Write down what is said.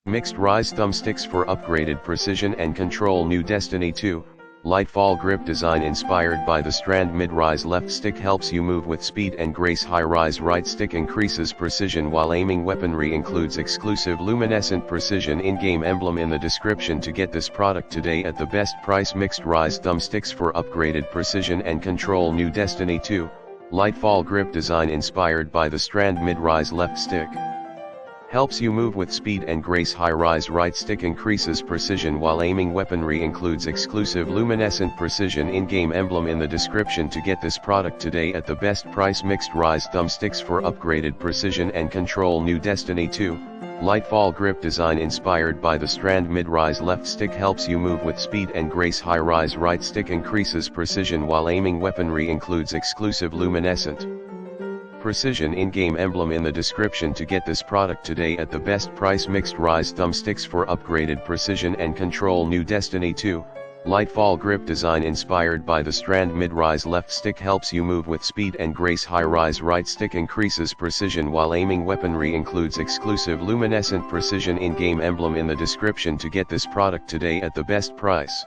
Mixed Rise Thumbsticks for upgraded precision and control. New Destiny 2, Lightfall grip design inspired by the Strand. Mid-rise left stick helps you move with speed and grace. High-rise right stick increases precision while aiming. Weaponry includes exclusive luminescent precision in-game emblem in the description to get this product today at the best price. Mixed Rise Thumbsticks for upgraded precision and control. New Destiny 2, Lightfall grip design inspired by the Strand. Mid-rise left stick helps you move with speed and grace. High-rise right stick increases precision while aiming. Weaponry includes exclusive luminescent precision in-game emblem in the description to get this product today at the best price. Mixed Rise Thumbsticks for upgraded precision and control. New Destiny 2, Lightfall grip design inspired by the Strand. Mid-rise left stick helps you move with speed and grace. High-rise right stick increases precision while aiming. Weaponry includes exclusive luminescent precision in-game emblem in the description to get this product today at the best price. Mixed Rise Thumbsticks for upgraded precision and control. New Destiny 2, Lightfall grip design inspired by the Strand. Mid-rise left stick helps you move with speed and grace. High-rise right stick increases precision while aiming. Weaponry includes exclusive luminescent precision in-game emblem in the description to get this product today at the best price.